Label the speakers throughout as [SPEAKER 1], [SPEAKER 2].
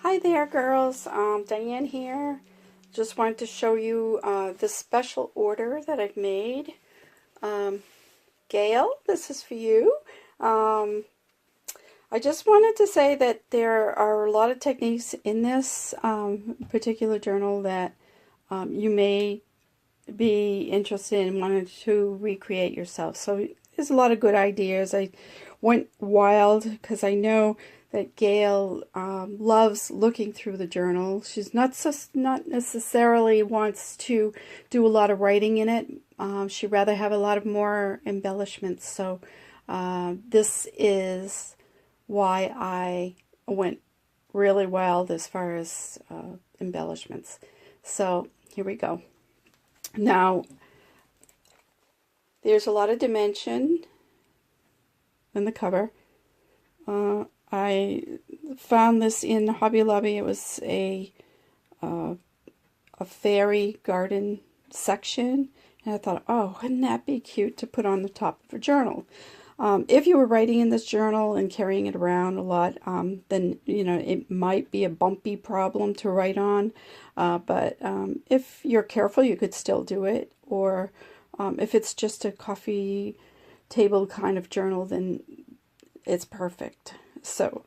[SPEAKER 1] Hi there, girls. Diane here. Just wanted to show you this special order that I've made. Gail, this is for you. I just wanted to say that there are a lot of techniques in this particular journal that you may be interested in wanting to recreate yourself. So there's a lot of good ideas. I went wild because I know that Gail loves looking through the journal. She's not necessarily wants to do a lot of writing in it. She'd rather have a lot of more embellishments. So this is why I went really wild as far as embellishments. So here we go. Now, there's a lot of dimension in the cover. I found this in Hobby Lobby. It was a fairy garden section, and I thought, oh, wouldn't that be cute to put on the top of a journal? If you were writing in this journal and carrying it around a lot, then it might be a bumpy problem to write on. But if you're careful, you could still do it. Or if it's just a coffee table kind of journal, then it's perfect. So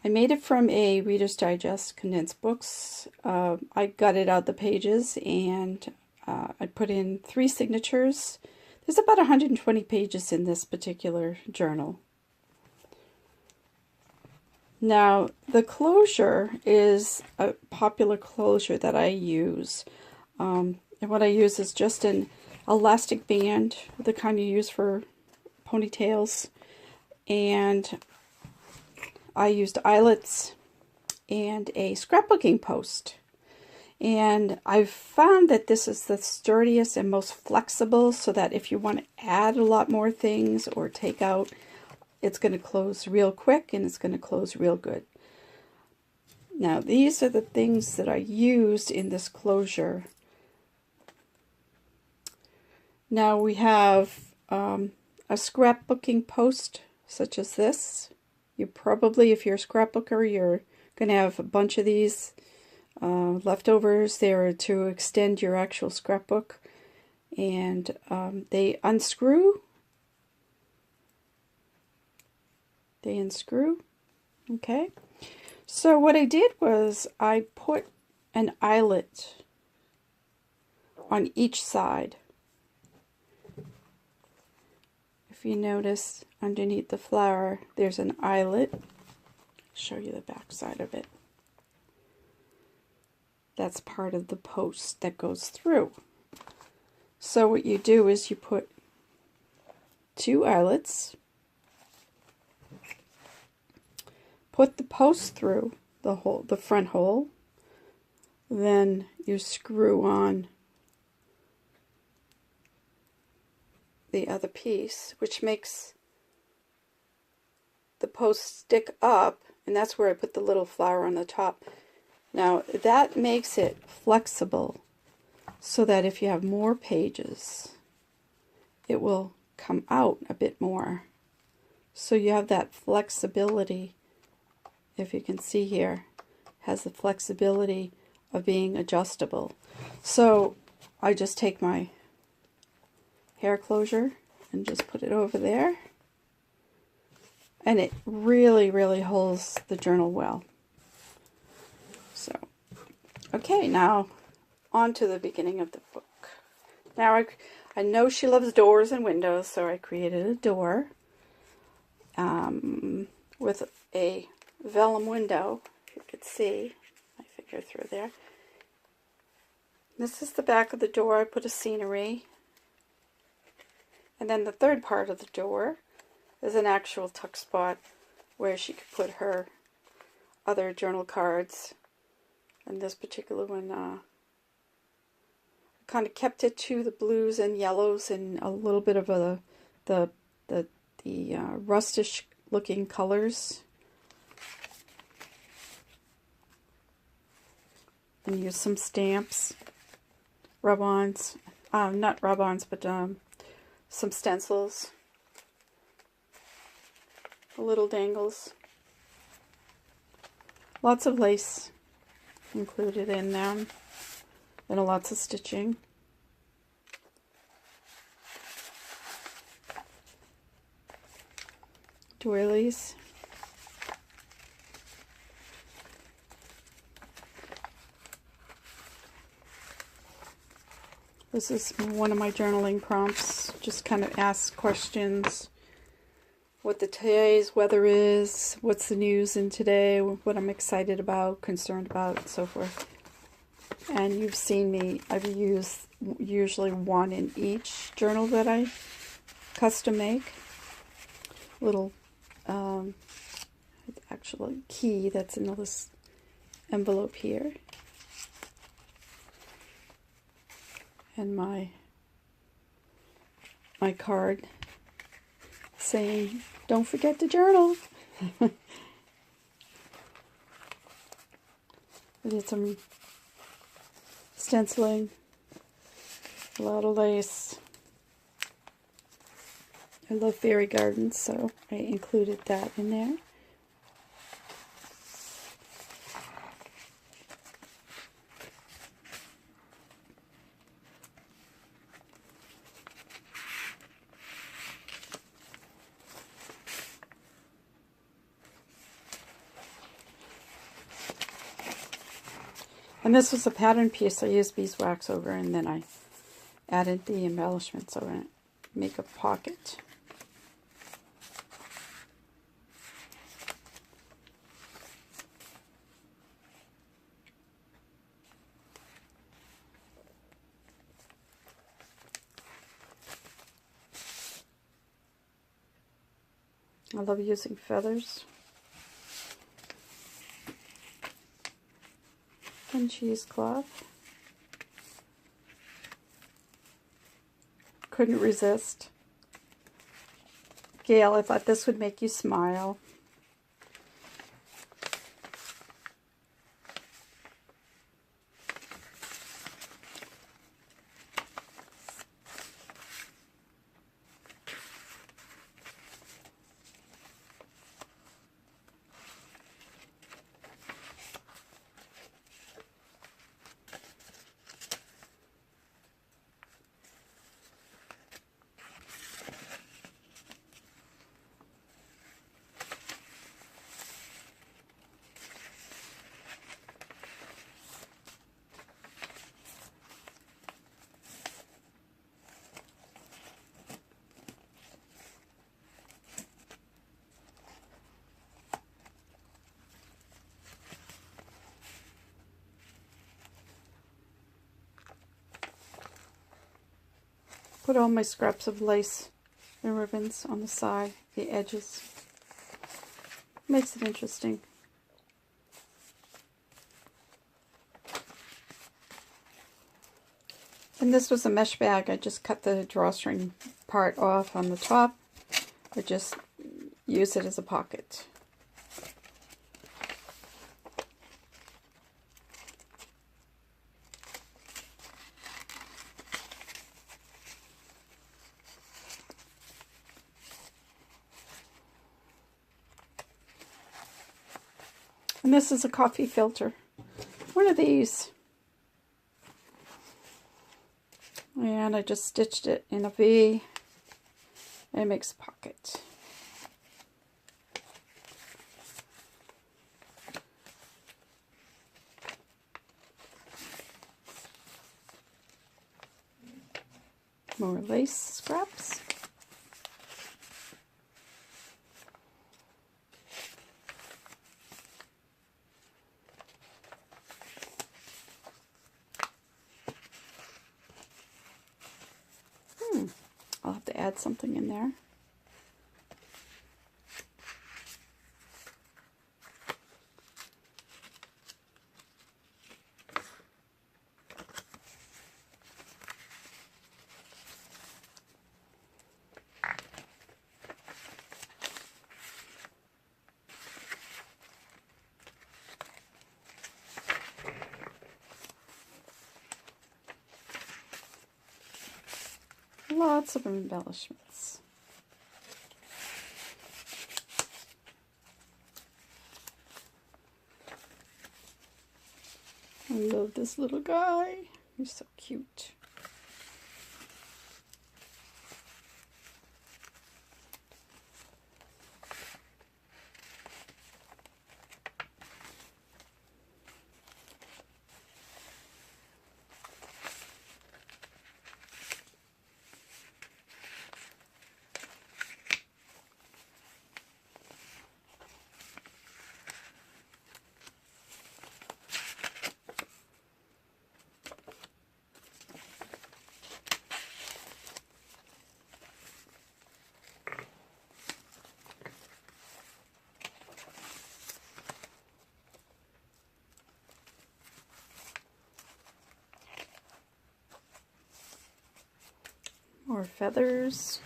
[SPEAKER 1] I made it from a Reader's Digest condensed books. I gutted out the pages and I put in 3 signatures. There's about 120 pages in this particular journal. Now, the closure is a popular closure that I use. And what I use is just an elastic band, the kind you use for ponytails. And I used eyelets and a scrapbooking post. And I've found that this is the sturdiest and most flexible, so that if you want to add a lot more things or take out, it's going to close real quick and it's going to close real good. Now, these are the things that I used in this closure. Now we have a scrapbooking post such as this. You probably, if you're a scrapbooker, you're going to have a bunch of these leftovers there to extend your actual scrapbook. And they unscrew. Okay. So what I did was I put an eyelet on each side. If you notice underneath the flower, there's an eyelet. I'll show you the back side of it. That's part of the post that goes through. So what you do is you put 2 eyelets, put the post through the front hole, then you screw on the other piece, which makes the post stick up, and that's where I put the little flower on the top. Now that makes it flexible so that if you have more pages, it will come out a bit more. So you have that flexibility. If you can see here, has the flexibility of being adjustable. So I just take my hair closure and just put it over there, and it really, really holds the journal well. So, okay, now on to the beginning of the book. Now I know she loves doors and windows, so I created a door with a vellum window. If you could see my finger through there. This is the back of the door. I put a scenery. And then the third part of the door is an actual tuck spot where she could put her other journal cards. And this particular one, kind of kept it to the blues and yellows and a little bit of the rustish looking colors. And use some stamps, rub-ons, not rub-ons, but some stencils, little dangles. Lots of lace included in them, and lots of stitching. Doilies. This is one of my journaling prompts. Just kind of ask questions. What today's weather is, what's the news in today, what I'm excited about, concerned about, and so forth. And you've seen me, I've used usually one in each journal that I custom make. Little actual key that's in this envelope here. And my card saying, don't forget to journal. I did some stenciling, a lot of lace. I love fairy gardens, so I included that in there. And this was a pattern piece. I used beeswax over, and then I added the embellishments over it. Make a pocket. I love using feathers. And cheesecloth. Couldn't resist. Gail, I thought this would make you smile. Put all my scraps of lace and ribbons on the side, the edges. Makes it interesting. And this was a mesh bag. I just cut the drawstring part off on the top. I just use it as a pocket. And this is a coffee filter. One of these. And I just stitched it in a V. And it makes a pocket. More lace scraps. I'll have to add something in there. Lots of embellishments. I love this little guy. He's so cute. More feathers.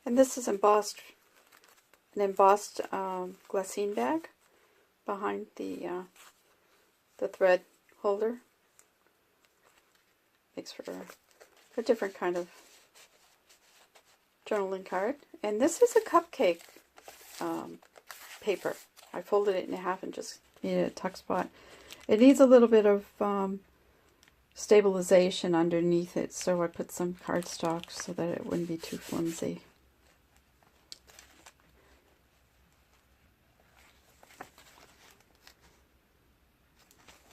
[SPEAKER 1] And this is an embossed glassine bag behind the thread holder. Makes for a different kind of journaling card. And this is a cupcake paper. I folded it in half and just made it a tuck spot. It needs a little bit of stabilization underneath it, so I put some cardstock so that it wouldn't be too flimsy.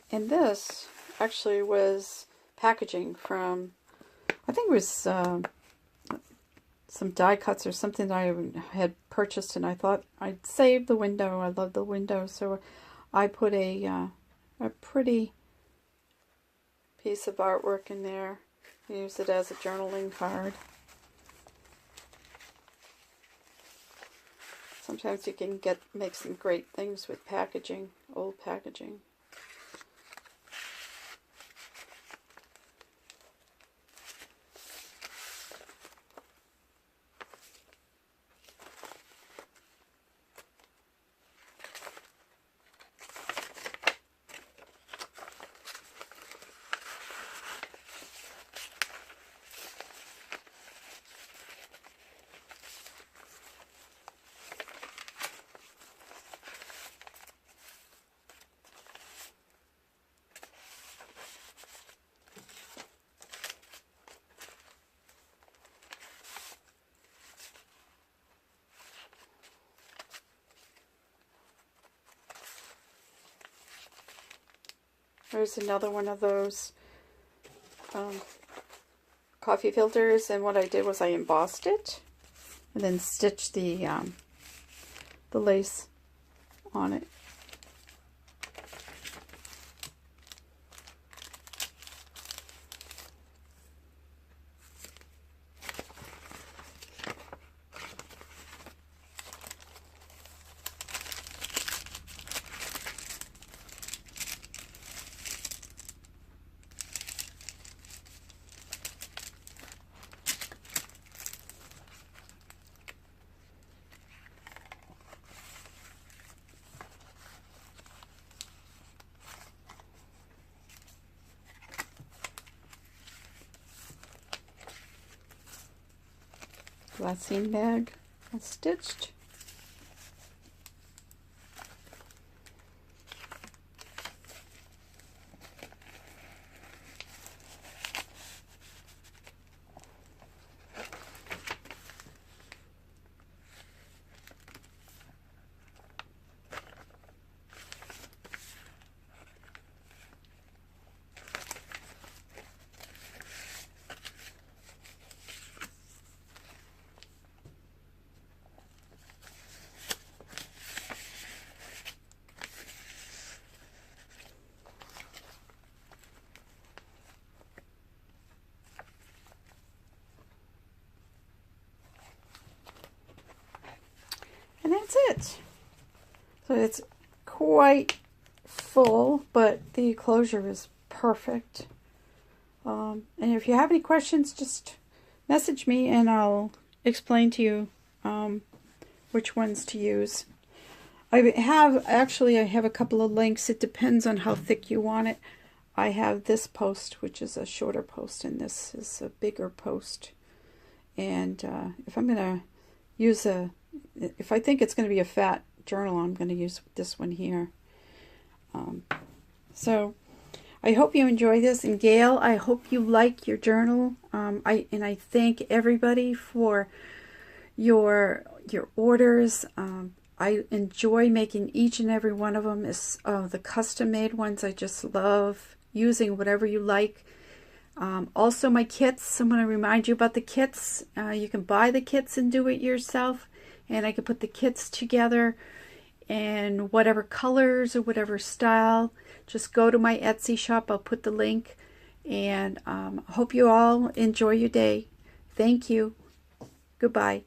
[SPEAKER 1] And this actually was packaging from, I think it was some die cuts or something that I had purchased, and I thought I'd save the window. I love the window, so I put a pretty piece of artwork in there. Use it as a journaling card. Sometimes you can make some great things with packaging, old packaging. There's another one of those coffee filters, and what I did was I embossed it and then stitched the lace on it. Glassine bag all stitched. And that's it. So it's quite full, but the closure is perfect. And if you have any questions, just message me and I'll explain to you which ones to use. I have a couple of links. It depends on how thick you want it. I have this post, which is a shorter post, and this is a bigger post. And if I'm going to use if I think it's going to be a fat journal, I'm going to use this one here. So I hope you enjoy this. And Gail, I hope you like your journal. I thank everybody for your orders. I enjoy making each and every one of them. The custom made ones, I just love using whatever you like. Also my kits, I'm going to remind you about the kits. You can buy the kits and do it yourself, and I can put the kits together in whatever colors or whatever style. Just go to my Etsy shop. I'll put the link, and hope you all enjoy your day. Thank you. Goodbye.